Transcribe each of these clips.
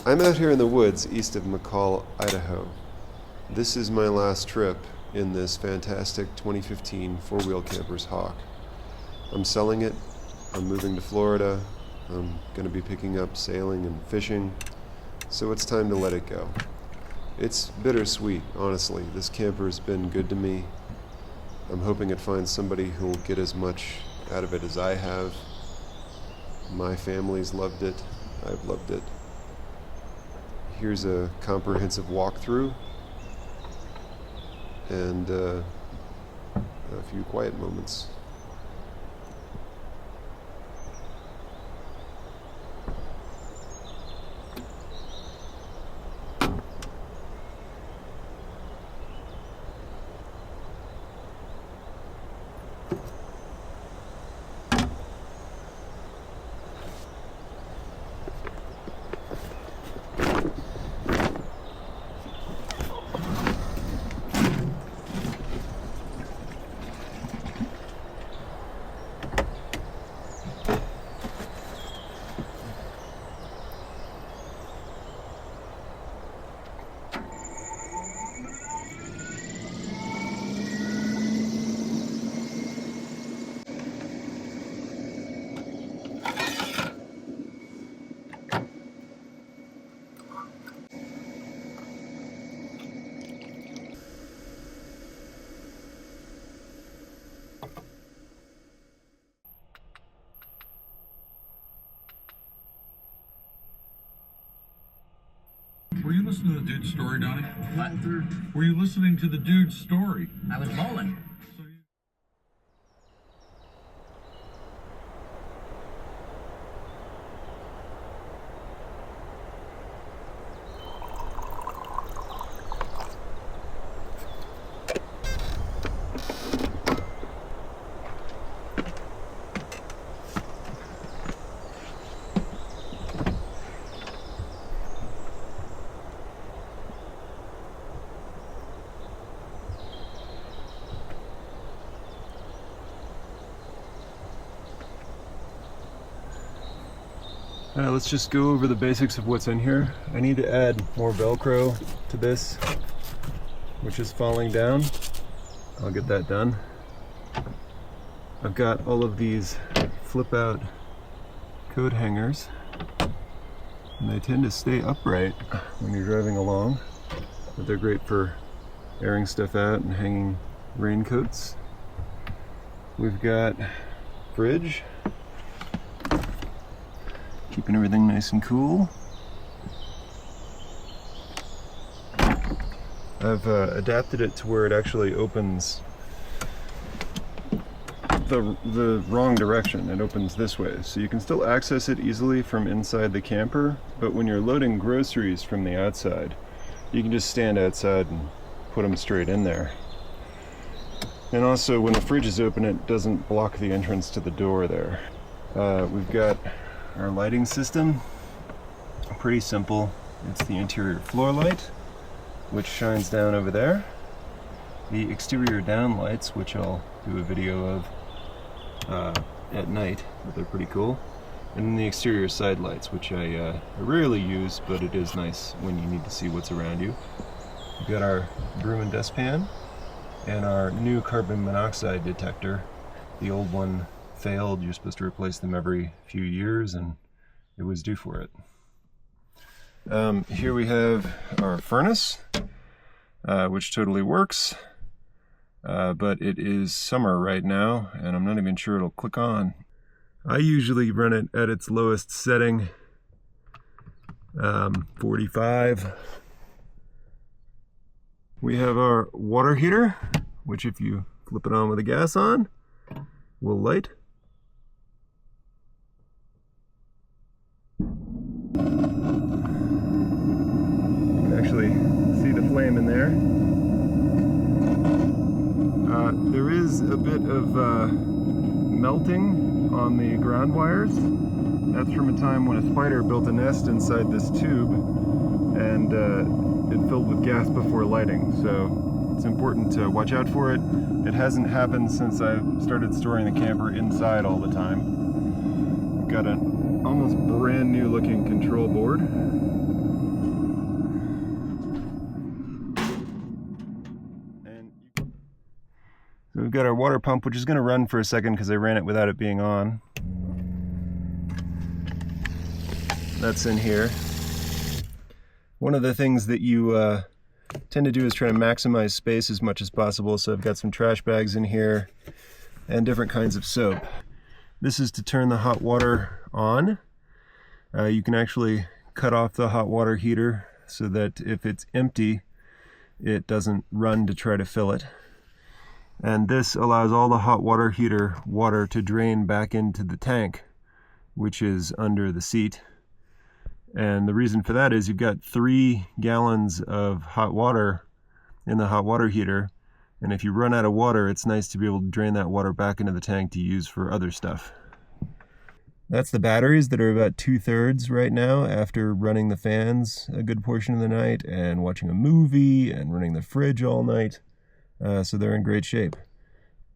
I'm out here in the woods east of McCall, Idaho. This is my last trip in this fantastic 2015 four-wheel camper's Hawk. I'm selling it, I'm moving to Florida, I'm going to be picking up sailing and fishing, so it's time to let it go. It's bittersweet, honestly. This camper has been good to me. I'm hoping it finds somebody who'll get as much out of it as I have. My family's loved it, I've loved it. Here's a comprehensive walkthrough and a few quiet moments. Were you listening to the dude's story, Donnie? What? Were you listening to the dude's story? I was bowling. Let's just go over the basics of what's in here. I need to add more Velcro to this, which is falling down. I'll get that done. I've got all of these flip-out coat hangers, and they tend to stay upright when you're driving along, but they're great for airing stuff out and hanging raincoats. We've got fridge, keeping everything nice and cool. I've adapted it to where it actually opens the wrong direction. It opens this way, so you can still access it easily from inside the camper, but when you're loading groceries from the outside, you can just stand outside and put them straight in there. And also, when the fridge is open, it doesn't block the entrance to the door there. We've got our lighting system, pretty simple. It's the interior floor light, which shines down over there. The exterior down lights, which I'll do a video of at night, but they're pretty cool. And then the exterior side lights, which I rarely use, but it is nice when you need to see what's around you. We've got our broom and dustpan, and our new carbon monoxide detector. The old one failed. You're supposed to replace them every few years, and it was due for it. Here we have our furnace, which totally works, but it is summer right now, and I'm not even sure it'll click on. I usually run it at its lowest setting, 45. We have our water heater, which if you flip it on with the gas on, will light. Actually see the flame in there. There is a bit of melting on the ground wires. That's from a time when a spider built a nest inside this tube, and it filled with gas before lighting, so it's important to watch out for it. It hasn't happened since I started storing the camper inside all the time. We've got an almost brand new looking control board. we've got our water pump, which is going to run for a second because I ran it without it being on. That's in here. One of the things that you tend to do is try to maximize space as much as possible, so I've got some trash bags in here and different kinds of soap. This is to turn the hot water on. You can actually cut off the hot water heater so that if it's empty, it doesn't run to try to fill it. And this allows all the hot water heater water to drain back into the tank, which is under the seat. And the reason for that is you've got 3 gallons of hot water in the hot water heater, and if you run out of water, it's nice to be able to drain that water back into the tank to use for other stuff. That's the batteries that are about 2/3 right now after running the fans a good portion of the night and watching a movie and running the fridge all night. So they're in great shape.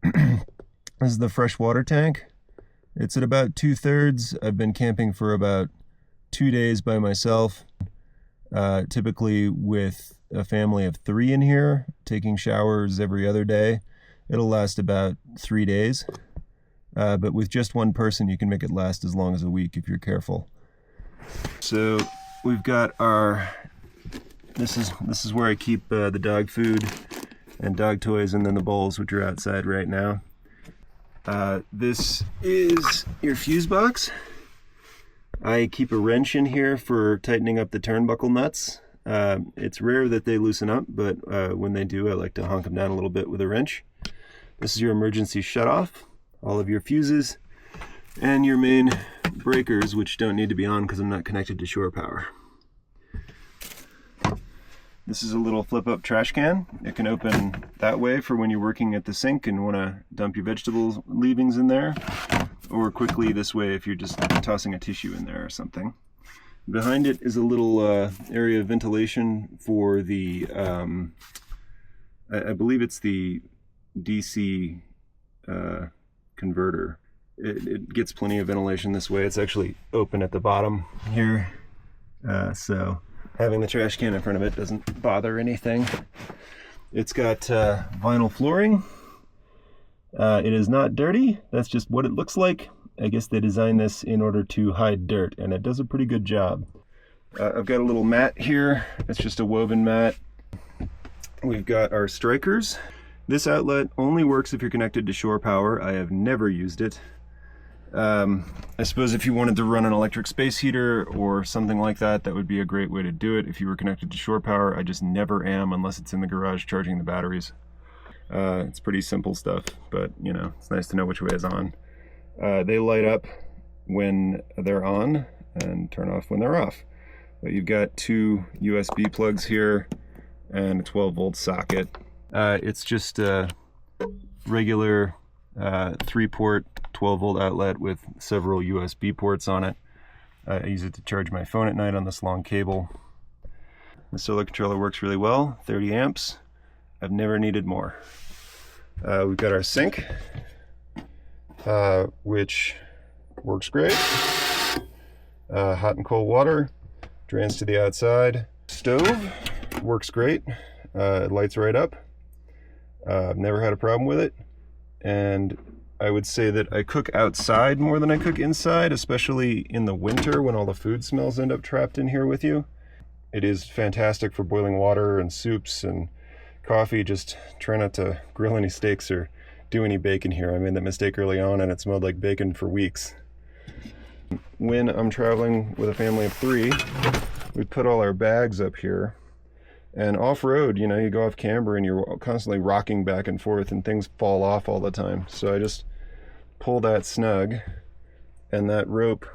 This is the fresh water tank. It's at about 2/3. I've been camping for about 2 days by myself, typically with a family of 3 in here, taking showers every other day. It'll last about 3 days, but with just one person, you can make it last as long as a week if you're careful. So we've got our, this is where I keep the dog food and dog toys, and then the bowls, which are outside right now. This is your fuse box. I keep a wrench in here for tightening up the turnbuckle nuts. It's rare that they loosen up, but when they do, I like to honk them down a little bit with a wrench. This is your emergency shutoff, all of your fuses, and your main breakers, which don't need to be on because I'm not connected to shore power. This is a little flip-up trash can. It can open that way for when you're working at the sink and want to dump your vegetable leavings in there, or quickly this way if you're just tossing a tissue in there or something. Behind it is a little area of ventilation for the, I believe it's the DC converter. It gets plenty of ventilation this way. It's actually open at the bottom here, so having the trash can in front of it doesn't bother anything. It's got vinyl flooring. It is not dirty. That's just what it looks like. I guess they designed this in order to hide dirt, and it does a pretty good job. I've got a little mat here. It's just a woven mat. We've got our strikers. This outlet only works if you're connected to shore power. I have never used it. I suppose if you wanted to run an electric space heater or something like that, that would be a great way to do it if you were connected to shore power. I just never am unless it's in the garage charging the batteries. It's pretty simple stuff, but you know, it's nice to know which way is on. They light up when they're on and turn off when they're off. But you've got 2 USB plugs here and a 12-volt socket. It's just a regular 3-port 12-volt outlet with several USB ports on it. I use it to charge my phone at night on this long cable. The solar controller works really well, 30 amps. I've never needed more. We've got our sink, which works great. Hot and cold water, drains to the outside. Stove works great. It lights right up. I've never had a problem with it. And I would say that I cook outside more than I cook inside, especially in the winter when all the food smells end up trapped in here with you. It is fantastic for boiling water and soups and coffee. Just try not to grill any steaks or do any bacon here. I made that mistake early on and it smelled like bacon for weeks. When I'm traveling with a family of 3, we put all our bags up here. And off-road, you know, you go off camber and you're constantly rocking back and forth and things fall off all the time. So I just pull that snug, and that rope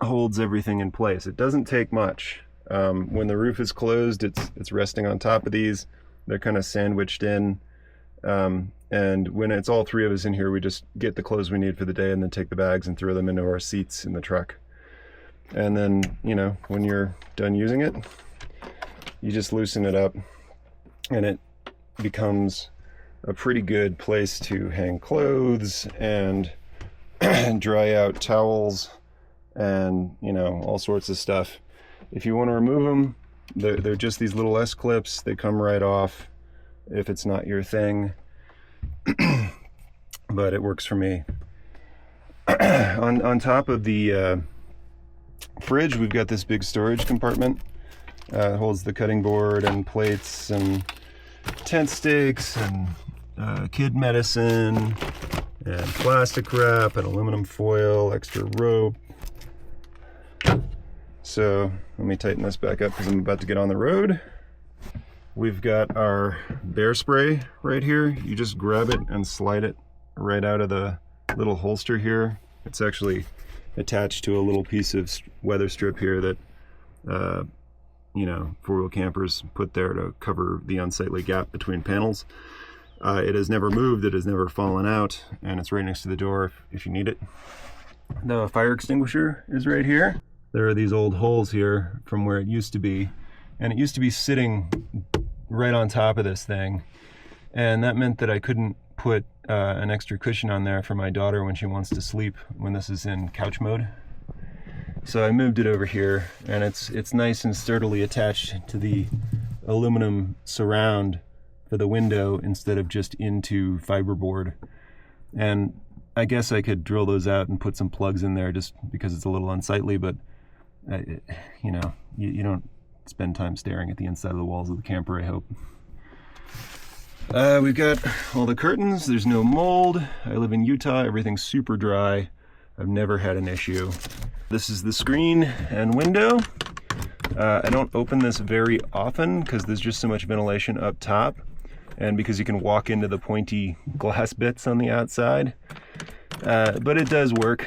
holds everything in place. It doesn't take much. When the roof is closed, it's resting on top of these. They're kind of sandwiched in. And when it's all 3 of us in here, we just get the clothes we need for the day and then take the bags and throw them into our seats in the truck. And then, you know, when you're done using it, you just loosen it up and it becomes a pretty good place to hang clothes and dry out towels and, you know, all sorts of stuff. If you want to remove them, they're just these little S-clips. They come right off. if it's not your thing, but it works for me. On top of the fridge, we've got this big storage compartment. It holds the cutting board and plates and tent stakes and kid medicine and plastic wrap and aluminum foil, extra rope. So let me tighten this back up because I'm about to get on the road. We've got our bear spray right here. You just grab it and slide it right out of the little holster here. It's actually attached to a little piece of weather strip here that four-wheel campers put there to cover the unsightly gap between panels. It has never moved, it has never fallen out, and it's right next to the door if you need it. The fire extinguisher is right here. There are these old holes here from where it used to be, and it used to be sitting right on top of this thing, and that meant that I couldn't put an extra cushion on there for my daughter when she wants to sleep when this is in couch mode. So I moved it over here, and it's nice and sturdily attached to the aluminum surround for the window instead of just into fiberboard. And I guess I could drill those out and put some plugs in there just because it's a little unsightly, but you don't spend time staring at the inside of the walls of the camper, I hope. We've got all the curtains. There's no mold. I live in Utah. Everything's super dry. I've never had an issue. This is the screen and window. I don't open this very often because there's just so much ventilation up top, and because you can walk into the pointy glass bits on the outside. But it does work.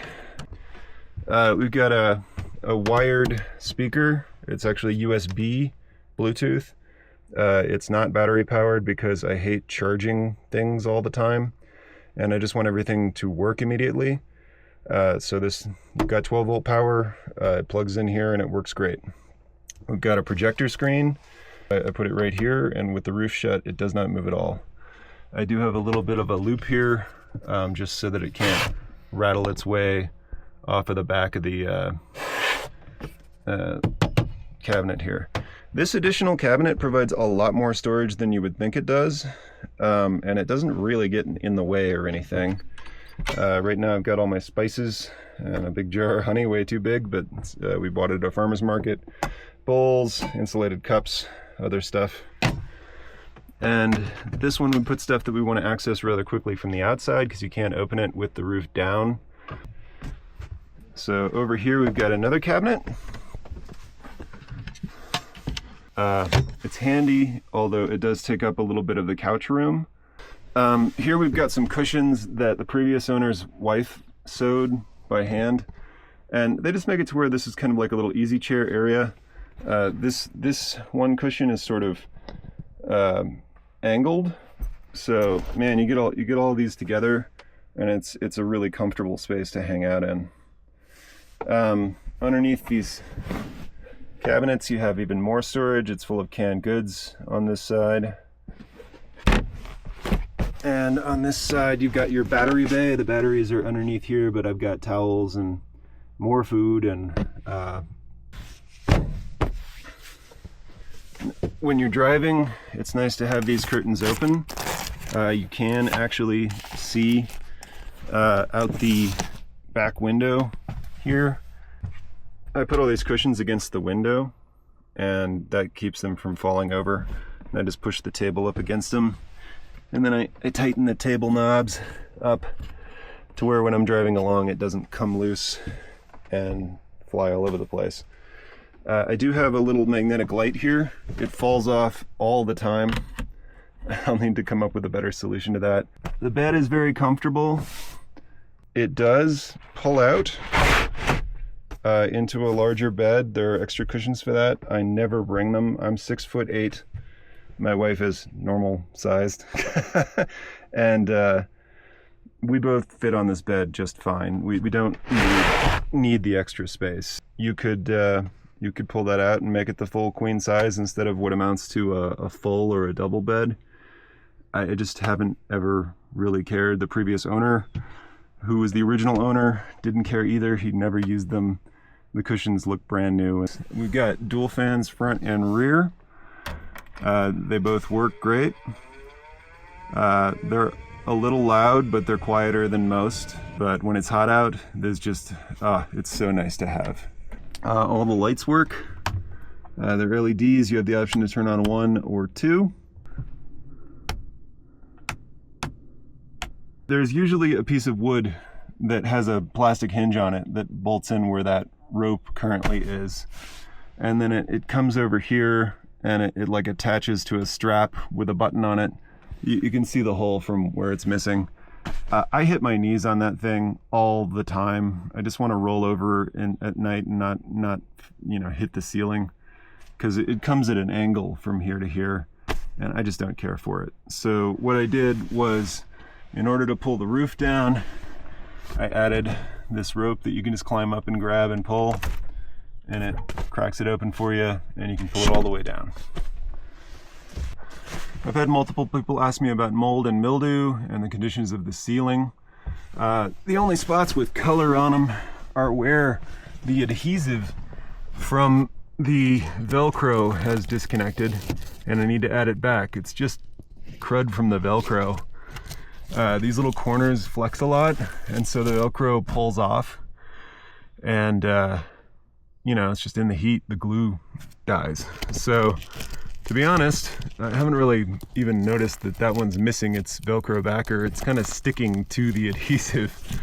We've got a wired speaker. It's actually USB Bluetooth. It's not battery powered because I hate charging things all the time, and I just want everything to work immediately. So we've got 12 volt power. It plugs in here and it works great. We've got a projector screen. I put it right here, and with the roof shut, it does not move at all. I do have a little bit of a loop here, just so that it can't rattle its way off of the back of the cabinet here. This additional cabinet provides a lot more storage than you would think it does, and it doesn't really get in the way or anything. Right now I've got all my spices and a big jar of honey, way too big, but we bought it at a farmer's market. Bowls, insulated cups, other stuff. And this one we put stuff that we want to access rather quickly from the outside because you can't open it with the roof down. So over here we've got another cabinet. It's handy, although it does take up a little bit of the couch room. Here we've got some cushions that the previous owner's wife sewed by hand, and they just make it to where this is kind of like a little easy chair area. This one cushion is sort of angled, so man, you get all these together, and it's a really comfortable space to hang out in. Underneath these cabinets you have even more storage. It's full of canned goods on this side. And on this side you've got your battery bay. The batteries are underneath here, but I've got towels and more food. And when you're driving, it's nice to have these curtains open. You can actually see out the back window here. I put all these cushions against the window, and that keeps them from falling over. And I just push the table up against them, and then I tighten the table knobs up to where when I'm driving along it doesn't come loose and fly all over the place. I do have a little magnetic light here. It falls off all the time. I'll need to come up with a better solution to that. The bed is very comfortable. It does pull out into a larger bed. There are extra cushions for that. I never bring them. I'm 6'8". My wife is normal sized. And we both fit on this bed just fine. We don't need the extra space. You could pull that out and make it the full queen size instead of what amounts to a full or a double bed. I just haven't ever really cared. The previous owner, who was the original owner, didn't care either. He'd never used them. The cushions look brand new. We've got dual fans front and rear. They both work great. They're a little loud, but they're quieter than most. But when it's hot out, there's just, it's so nice to have. All the lights work. They're LEDs. You have the option to turn on 1 or 2. There's usually a piece of wood that has a plastic hinge on it that bolts in where that rope currently is. And then it comes over here and it like attaches to a strap with a button on it. You can see the hole from where it's missing. I hit my knees on that thing all the time. I just want to roll over at night and not hit the ceiling, because it comes at an angle from here to here, and I just don't care for it. So what I did was, in order to pull the roof down, I added this rope that you can just climb up and grab and pull, and it cracks it open for you, and you can pull it all the way down. I've had multiple people ask me about mold and mildew and the conditions of the ceiling. The only spots with color on them are where the adhesive from the Velcro has disconnected, and I need to add it back. It's just crud from the Velcro. These little corners flex a lot, and so the Velcro pulls off, and it's just in the heat, the glue dies. So to be honest, I haven't really even noticed that one's missing its Velcro backer. It's kind of sticking to the adhesive.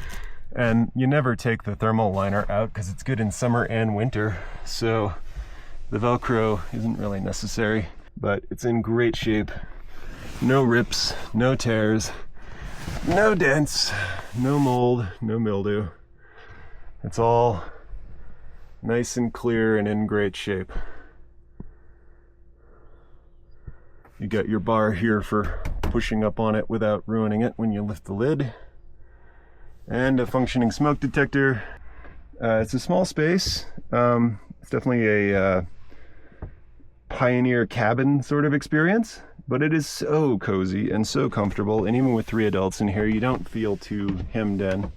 And you never take the thermal liner out because it's good in summer and winter. So the Velcro isn't really necessary, but it's in great shape. No rips, no tears, no dents, no mold, no mildew. It's all nice and clear and in great shape. You got your bar here for pushing up on it without ruining it when you lift the lid. And a functioning smoke detector. It's a small space. It's definitely a pioneer cabin sort of experience, but it is so cozy and so comfortable. And even with 3 adults in here, you don't feel too hemmed in.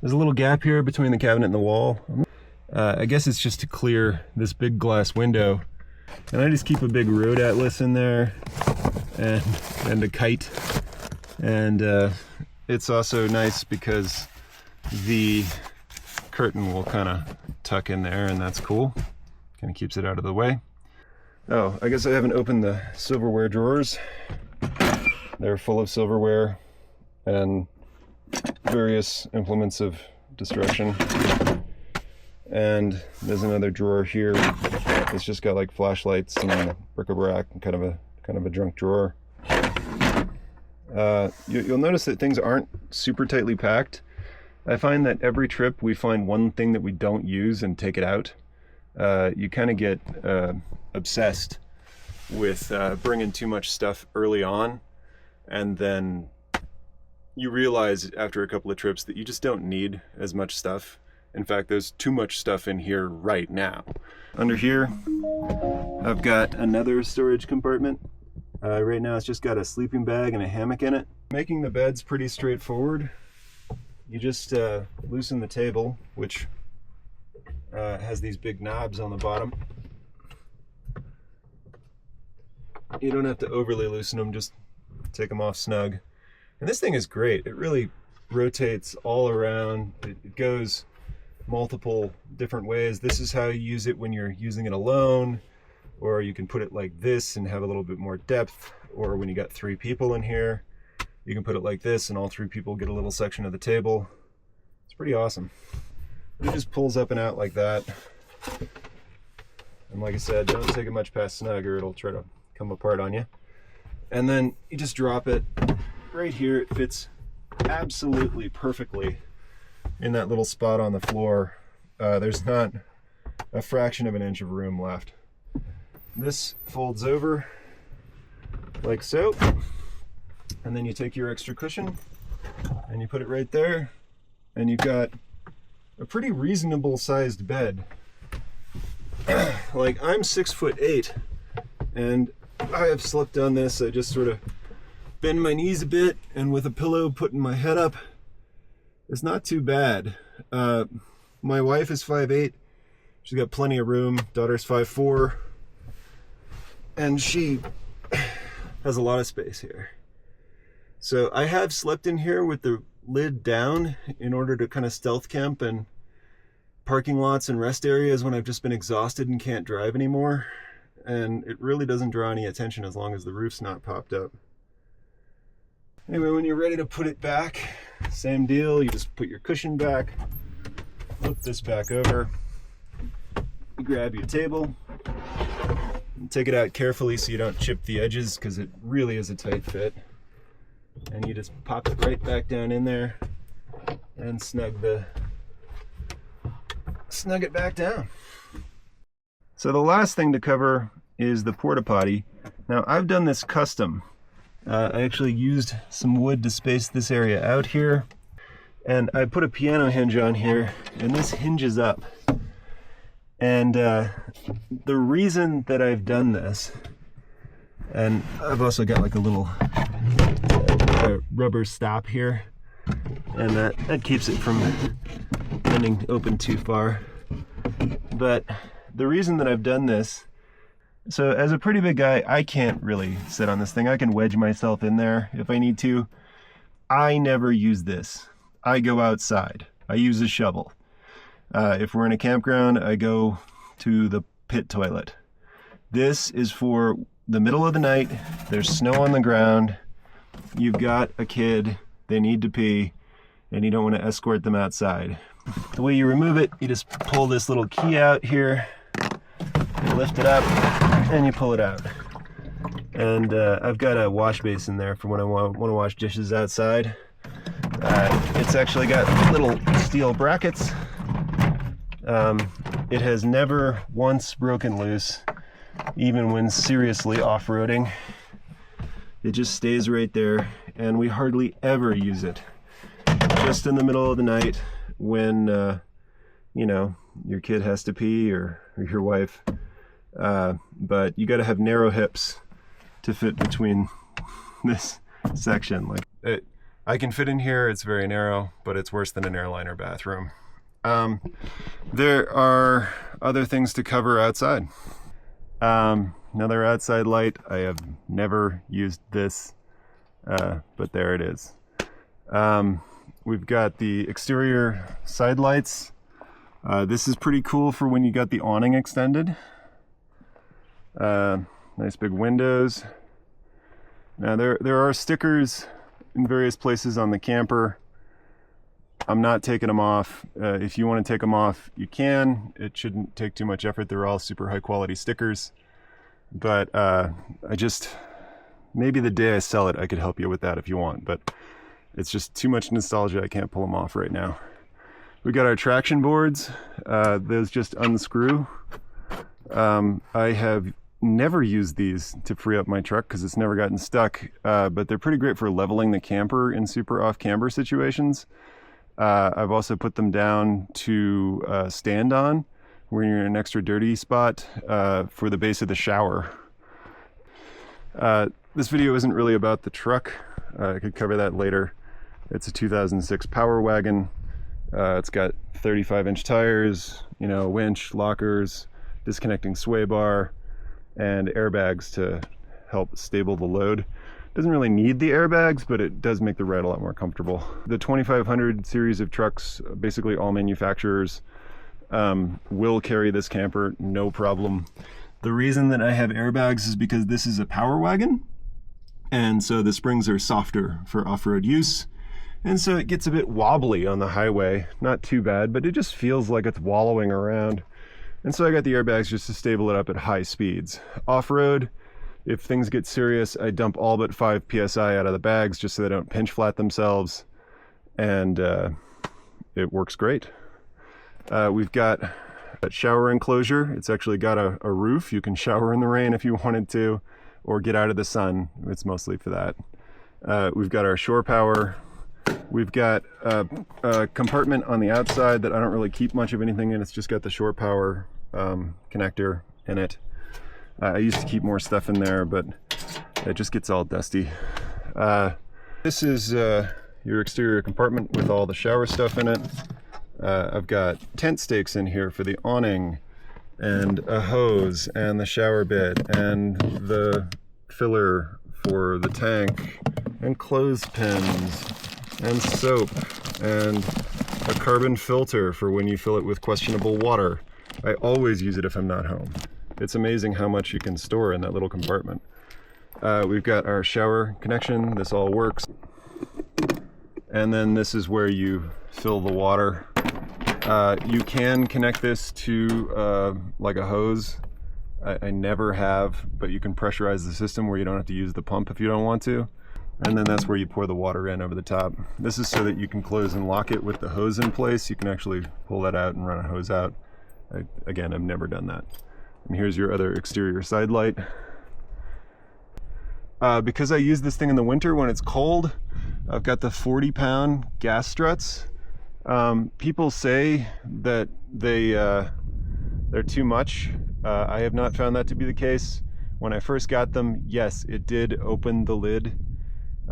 There's a little gap here between the cabinet and the wall. I guess it's just to clear this big glass window. And I just keep a big road atlas in there and a kite. And it's also nice because the curtain will kind of tuck in there, and that's cool. Kind of keeps it out of the way. Oh, I guess I haven't opened the silverware drawers. They're full of silverware and various implements of destruction. And there's another drawer here. It's just got like flashlights and bric-a-brac and kind of a junk drawer. You'll notice that things aren't super tightly packed. I find that every trip we find one thing that we don't use and take it out. You kind of get obsessed with bringing too much stuff early on, and then you realize after a couple of trips that you just don't need as much stuff. In fact, there's too much stuff in here right now. Under here, I've got another storage compartment. Right now it's just got a sleeping bag and a hammock in it. Making the bed's pretty straightforward. You just loosen the table, which has these big knobs on the bottom. You don't have to overly loosen them, just take them off snug. And this thing is great. It really rotates all around. It goes multiple different ways. This is how you use it when you're using it alone, or you can put it like this and have a little bit more depth, or when you got 3 people in here, you can put it like this and all 3 people get a little section of the table. It's pretty awesome. It just pulls up and out like that. And like I said, don't take it much past snug or it'll try to come apart on you. And then you just drop it right here. It fits absolutely perfectly in that little spot on the floor. There's not a fraction of an inch of room left. This folds over like so, and then you take your extra cushion and you put it right there, and you've got a pretty reasonable sized bed. Like, I'm 6'8", and I have slept on this. I just sort of bend my knees a bit, and with a pillow putting my head up, it's not too bad. My wife is 5'8". She's got plenty of room. Daughter's 5'4". And she has a lot of space here. So I have slept in here with the lid down in order to kind of stealth camp in parking lots and rest areas when I've just been exhausted and can't drive anymore. And it really doesn't draw any attention as long as the roof's not popped up. Anyway, when you're ready to put it back, same deal. You just put your cushion back, flip this back over, you grab your table, and take it out carefully so you don't chip the edges because it really is a tight fit. And you just pop it right back down in there and snug it back down. So the last thing to cover is the porta-potty. Now I've done this custom. I actually used some wood to space this area out here, and I put a piano hinge on here, and this hinges up. And the reason that I've done this, and I've also got like a little rubber stop here, and that keeps it from bending open too far. But the reason that I've done this, so as a pretty big guy, I can't really sit on this thing. I can wedge myself in there if I need to. I never use this. I go outside. I use a shovel. If we're in a campground, I go to the pit toilet. This is for the middle of the night. There's snow on the ground. You've got a kid, they need to pee, and you don't want to escort them outside. The way you remove it, you just pull this little key out here, you lift it up, and you pull it out. And I've got a wash basin there for when I want to wash dishes outside. It's actually got little steel brackets. It has never once broken loose, even when seriously off-roading. It just stays right there, and we hardly ever use it. Just in the middle of the night when, you know, your kid has to pee or your wife. But you got to have narrow hips to fit between this section. I can fit in here, it's very narrow, but it's worse than an airliner bathroom. There are other things to cover outside. Another outside light. I have never used this, but there it is. We've got the exterior side lights. This is pretty cool for when you got the awning extended. Nice big windows. Now there are stickers in various places on the camper. I'm not taking them off. If you want to take them off, you can. It shouldn't take too much effort. They're all super high quality stickers. But maybe the day I sell it, I could help you with that if you want. But it's just too much nostalgia. I can't pull them off right now. We got our traction boards. Those just unscrew. I have never used these to free up my truck because it's never gotten stuck. But they're pretty great for leveling the camper in super off-camber situations. I've also put them down to stand on when you're in an extra dirty spot for the base of the shower. This video isn't really about the truck. I could cover that later. It's a 2006 Power Wagon. It's got 35-inch tires, you know, winch, lockers, disconnecting sway bar, and airbags to help stable the load. Doesn't really need the airbags, but it does make the ride a lot more comfortable. The 2500 series of trucks, basically all manufacturers, will carry this camper, no problem. The reason that I have airbags is because this is a Power Wagon, and so the springs are softer for off-road use, and so it gets a bit wobbly on the highway. Not too bad, but it just feels like it's wallowing around. And so I got the airbags just to stable it up at high speeds. Off-road, if things get serious, I dump all but 5 PSI out of the bags just so they don't pinch flat themselves, and it works great. We've got a shower enclosure. It's actually got a roof. You can shower in the rain if you wanted to, or get out of the sun. It's mostly for that. We've got our shore power. We've got a compartment on the outside that I don't really keep much of anything in. It's just got the shore power connector in it. I used to keep more stuff in there, but it just gets all dusty. This is your exterior compartment with all the shower stuff in it. I've got tent stakes in here for the awning, and a hose, and the shower bit, and the filler for the tank, and clothespins, and soap, and a carbon filter for when you fill it with questionable water. I always use it if I'm not home. It's amazing how much you can store in that little compartment. We've got our shower connection. This all works. And then this is where you fill the water. You can connect this to like a hose. I never have, but you can pressurize the system where you don't have to use the pump if you don't want to. And then that's where you pour the water in over the top. This is so that you can close and lock it with the hose in place. You can actually pull that out and run a hose out. Again, I've never done that. And here's your other exterior side light. Because I use this thing in the winter when it's cold, I've got the 40-pound gas struts. People say that they're too much. I have not found that to be the case. When I first got them, yes, it did open the lid.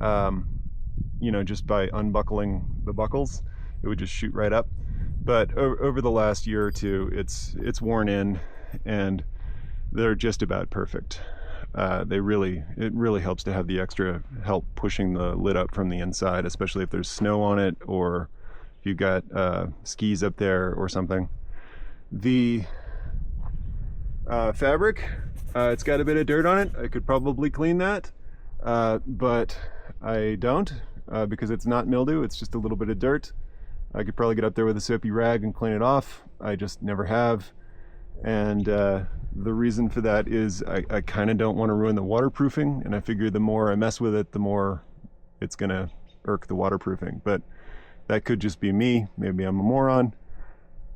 You know, just by unbuckling the buckles, it would just shoot right up. But over the last year or two, it's worn in, and they're just about perfect. It really helps to have the extra help pushing the lid up from the inside, especially if there's snow on it or if you've got skis up there or something. The fabric, it's got a bit of dirt on it. I could probably clean that, but I don't because it's not mildew, it's just a little bit of dirt. I could probably get up there with a soapy rag and clean it off. I just never have. And the reason for that is I kind of don't want to ruin the waterproofing, and I figure the more I mess with it, the more it's gonna irk the waterproofing. But that could just be me. Maybe I'm a moron.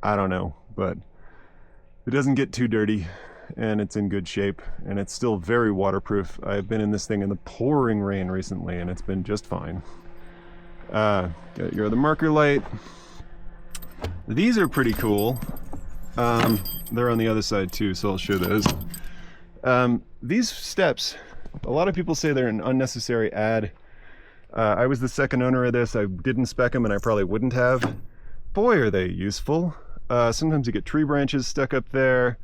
I don't know, but it doesn't get too dirty, and it's in good shape, and it's still very waterproof. I've been in this thing in the pouring rain recently, and it's been just fine. Got your other marker light. These are pretty cool. They're on the other side too, so I'll show those. These steps, a lot of people say they're an unnecessary add. I was the second owner of this. I didn't spec them, and I probably wouldn't have. Boy, are they useful. Sometimes you get tree branches stuck up there.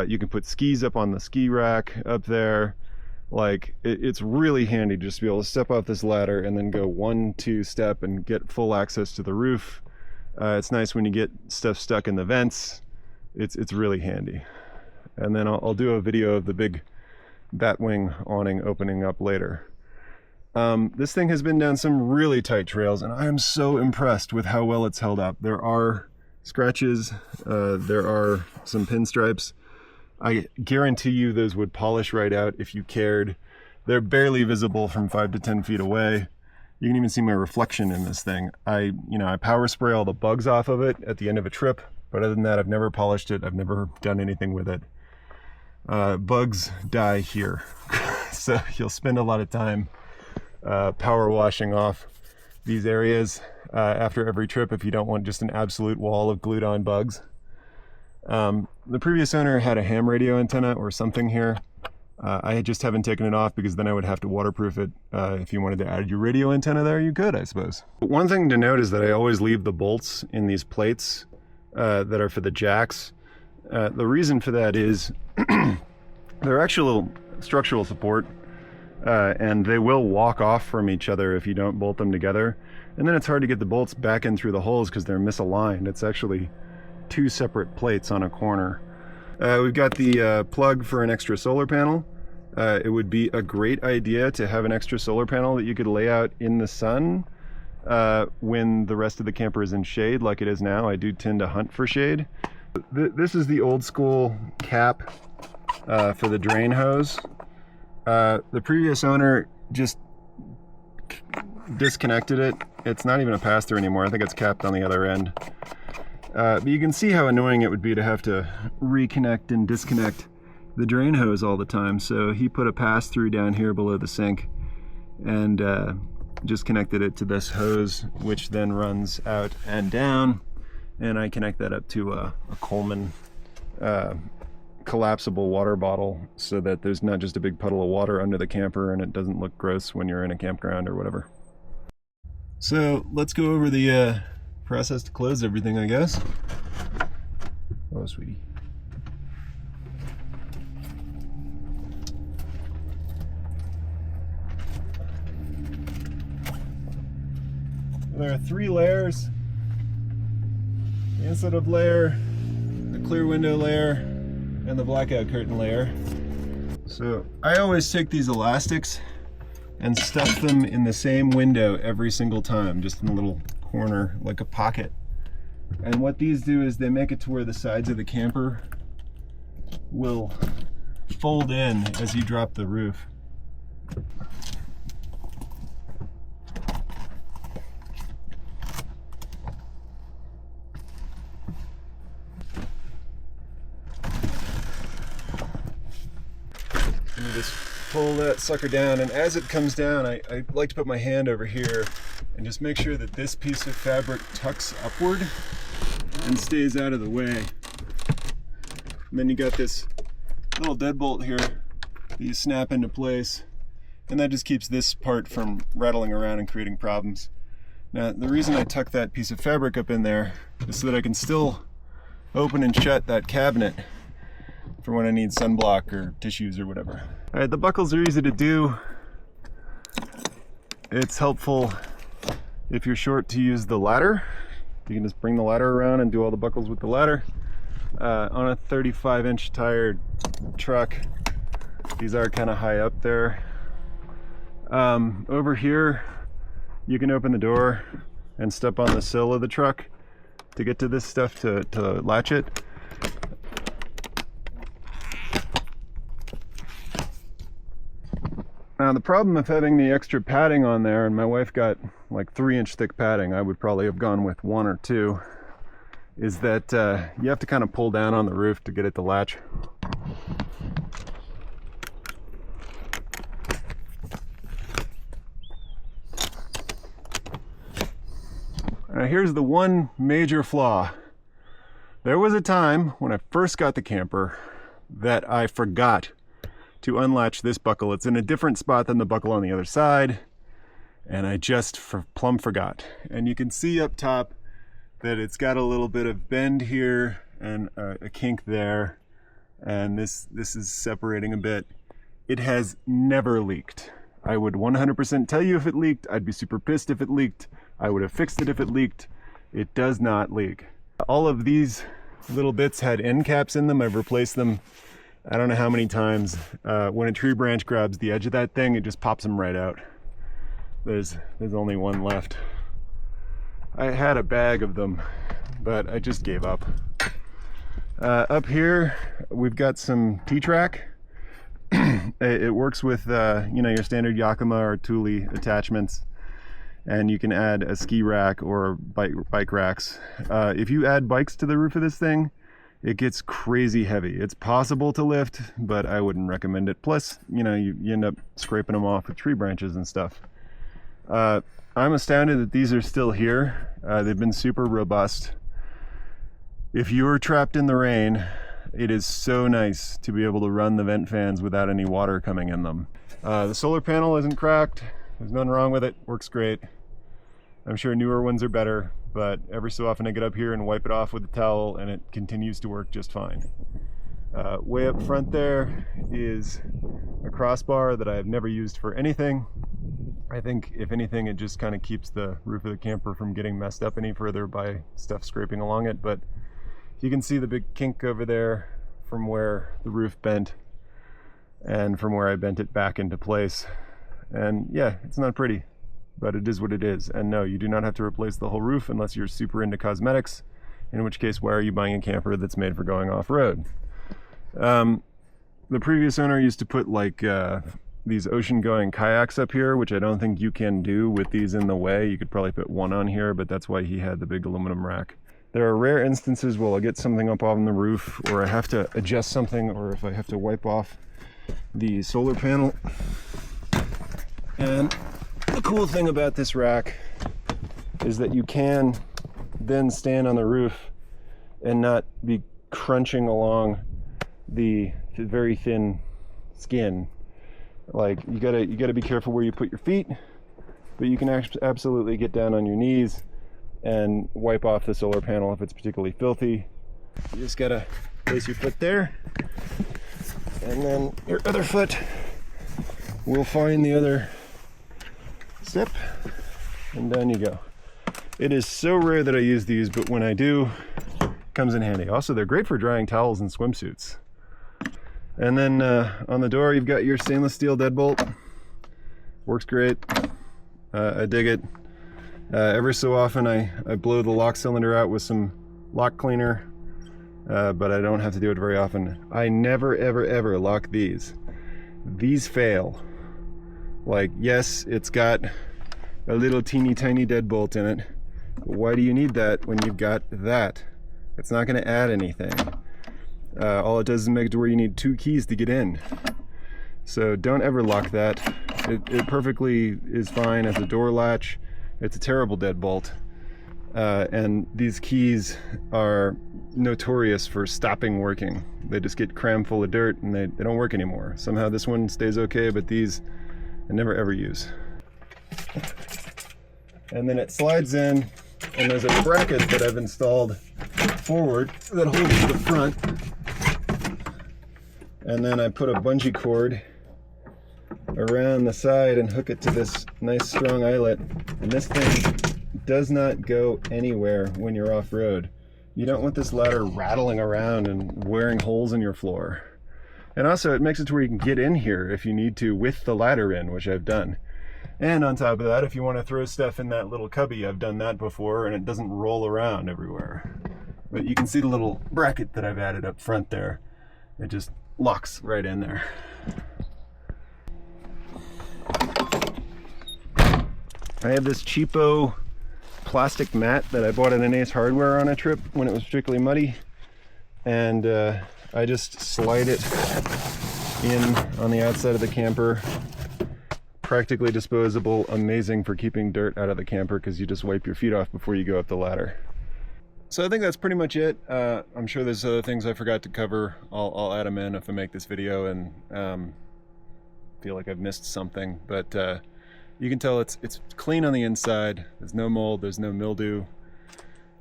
You can put skis up on the ski rack up there. Like, it's really handy just to be able to step off this ladder and then go 1-2 step and get full access to the roof. It's nice when you get stuff stuck in the vents. It's really handy. And then I'll do a video of the big batwing awning opening up later. This thing has been down some really tight trails, and I am so impressed with how well it's held up. There are scratches, there are some pinstripes. I guarantee you those would polish right out if you cared. They're barely visible from 5 to 10 feet away. You can even see my reflection in this thing. I power spray all the bugs off of it at the end of a trip, but other than that, I've never polished it. I've never done anything with it. Bugs die here. So you'll spend a lot of time power washing off these areas after every trip if you don't want just an absolute wall of glued on bugs. The previous owner had a ham radio antenna or something here. I just haven't taken it off because then I would have to waterproof it. If you wanted to add your radio antenna there, you could, I suppose. But one thing to note is that I always leave the bolts in these plates that are for the jacks. The reason for that is they're actual structural support, and they will walk off from each other if you don't bolt them together. And then it's hard to get the bolts back in through the holes because they're misaligned. It's actually 2 separate plates on a corner. We've got the plug for an extra solar panel. It would be a great idea to have an extra solar panel that you could lay out in the sun when the rest of the camper is in shade like it is now. I do tend to hunt for shade. This is the old school cap for the drain hose. The previous owner just disconnected it. It's not even a pass-through anymore. I think it's capped on the other end. But you can see how annoying it would be to have to reconnect and disconnect the drain hose all the time. So he put a pass-through down here below the sink and just connected it to this hose, which then runs out and down. And I connect that up to a Coleman collapsible water bottle so that there's not just a big puddle of water under the camper and it doesn't look gross when you're in a campground or whatever. So let's go over the process to close everything, I guess. Oh, sweetie. There are 3 layers. The insulative layer, the clear window layer, and the blackout curtain layer. So I always take these elastics and stuff them in the same window every single time, just in a little corner, like a pocket. And what these do is they make it to where the sides of the camper will fold in as you drop the roof. And you just pull that sucker down, and as it comes down, I like to put my hand over here and just make sure that this piece of fabric tucks upward and stays out of the way. And then you got this little deadbolt here that you snap into place, and that just keeps this part from rattling around and creating problems. Now, the reason I tuck that piece of fabric up in there is so that I can still open and shut that cabinet for when I need sunblock or tissues or whatever. All right, the buckles are easy to do. It's helpful if you're short to use the ladder. You can just bring the ladder around and do all the buckles with the ladder. On a 35-inch tire truck, these are kind of high up there. Over here, you can open the door and step on the sill of the truck to get to this stuff to latch it. Now the problem of having the extra padding on there, and my wife got like 3-inch thick padding, I would probably have gone with 1 or 2, is that you have to kind of pull down on the roof to get it to latch. Now here's the one major flaw. There was a time when I first got the camper that I forgot to unlatch this buckle. It's in a different spot than the buckle on the other side, and I just plumb forgot. And you can see up top that it's got a little bit of bend here and a kink there, and this is separating a bit. It has never leaked. I would 100% tell you if it leaked. I'd be super pissed if it leaked. I would have fixed it if it leaked. It does not leak. All of these little bits had end caps in them. I've replaced them I don't know how many times. When a tree branch grabs the edge of that thing, it just pops them right out. There's only one left. I had a bag of them, but I just gave up. Up here, we've got some T-track. It works with your standard Yakima or Thule attachments, and you can add a ski rack or bike racks. If you add bikes to the roof of this thing, it gets crazy heavy. It's possible to lift, but I wouldn't recommend it. Plus, you end up scraping them off with tree branches and stuff. I'm astounded that these are still here. They've been super robust. If you're trapped in the rain, it is so nice to be able to run the vent fans without any water coming in them. The solar panel isn't cracked. There's nothing wrong with it. Works great. I'm sure newer ones are better, but every so often I get up here and wipe it off with a towel and it continues to work just fine. Way up front there is a crossbar that I have never used for anything. I think if anything, it just kind of keeps the roof of the camper from getting messed up any further by stuff scraping along it, but you can see the big kink over there from where the roof bent and from where I bent it back into place. And yeah, it's not pretty, but it is what it is. And no, you do not have to replace the whole roof unless you're super into cosmetics, in which case, why are you buying a camper that's made for going off-road? The previous owner used to put like these ocean-going kayaks up here, which I don't think you can do with these in the way. You could probably put one on here, but that's why he had the big aluminum rack. There are rare instances where I'll get something up on the roof, or I have to adjust something, or if I have to wipe off the solar panel. And the cool thing about this rack is that you can then stand on the roof and not be crunching along the very thin skin. Like you gotta be careful where you put your feet, but you can absolutely get down on your knees and wipe off the solar panel if it's particularly filthy. You just gotta place your foot there, and then your other foot will find the other sip, and down you go. It is so rare that I use these, but when I do, it comes in handy. Also, they're great for drying towels and swimsuits. And then on the door, you've got your stainless steel deadbolt. Works great. I dig it. Every so often, I blow the lock cylinder out with some lock cleaner, but I don't have to do it very often. I never, ever, ever lock these. These fail. Like, yes, it's got a little teeny tiny deadbolt in it. But why do you need that when you've got that? It's not going to add anything. All it does is make it to where you need 2 keys to get in. So don't ever lock that. It perfectly is fine as a door latch. It's a terrible deadbolt. And these keys are notorious for stopping working. They just get crammed full of dirt and they don't work anymore. Somehow this one stays okay, but these I never ever use. And then it slides in, and there's a bracket that I've installed forward that holds the front. And then I put a bungee cord around the side and hook it to this nice strong eyelet. And this thing does not go anywhere when you're off-road. You don't want this ladder rattling around and wearing holes in your floor. And also it makes it to where you can get in here if you need to with the ladder in, which I've done. And on top of that, if you want to throw stuff in that little cubby, I've done that before, and it doesn't roll around everywhere. But you can see the little bracket that I've added up front there. It just locks right in there. I have this cheapo plastic mat that I bought at an Ace Hardware on a trip when it was particularly muddy. And I just slide it in on the outside of the camper. Practically disposable, amazing for keeping dirt out of the camper because you just wipe your feet off before you go up the ladder. So I think that's pretty much it. I'm sure there's other things I forgot to cover. I'll add them in if I make this video and feel like I've missed something. But you can tell it's clean on the inside. There's no mold, there's no mildew.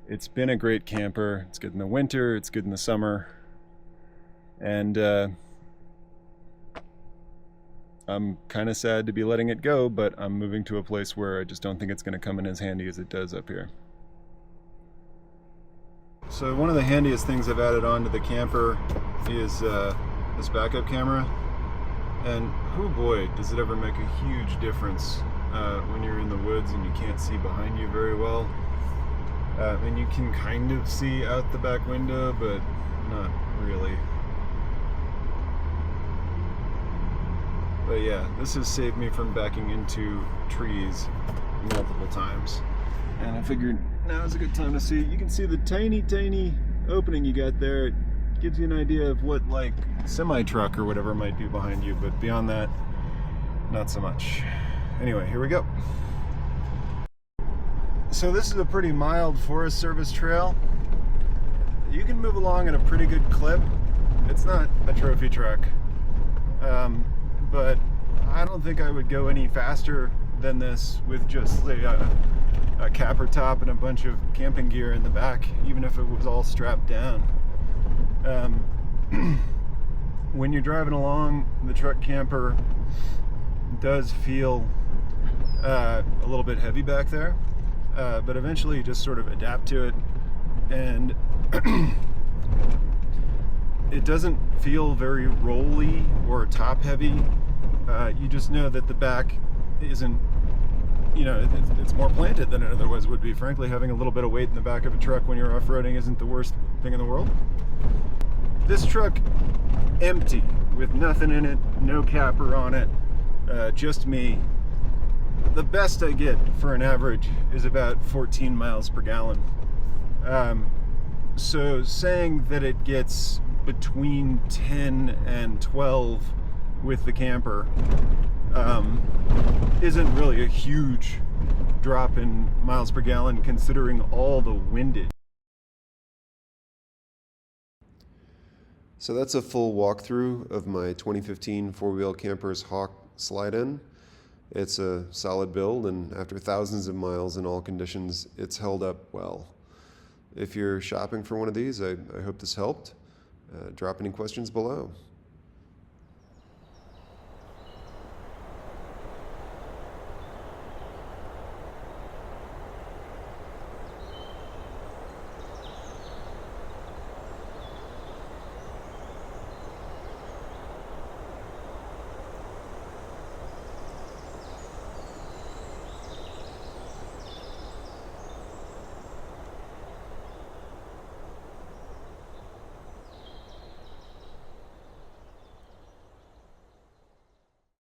It's been a great camper. It's good in the winter, it's good in the summer. And I'm kind of sad to be letting it go, but I'm moving to a place where I just don't think it's going to come in as handy as it does up here. So one of the handiest things I've added onto the camper is this backup camera. And oh boy, does it ever make a huge difference when you're in the woods and you can't see behind you very well. And you can kind of see out the back window, but not really. But yeah, this has saved me from backing into trees multiple times. And I figured now is a good time to see. You can see the tiny, tiny opening you got there. It gives you an idea of what like semi-truck or whatever might be behind you, but beyond that, not so much. Anyway, here we go. So this is a pretty mild Forest Service trail. You can move along at a pretty good clip. It's not a trophy truck. But I don't think I would go any faster than this with just a capper top and a bunch of camping gear in the back, even if it was all strapped down. When you're driving along, the truck camper does feel a little bit heavy back there, but eventually you just sort of adapt to it, and it doesn't feel very rolly or top heavy. You just know that the back isn't, you know, it's more planted than it otherwise would be. Frankly, having a little bit of weight in the back of a truck when you're off-roading isn't the worst thing in the world. This truck, empty, with nothing in it, no capper on it, just me. The best I get for an average is about 14 miles per gallon. So saying that it gets between 10 and 12 with the camper isn't really a huge drop in miles per gallon considering all the windage. So that's a full walkthrough of my 2015 four-wheel Campers Hawk slide-in. It's a solid build, and after thousands of miles in all conditions, it's held up well. If you're shopping for one of these, I hope this helped. Drop any questions below.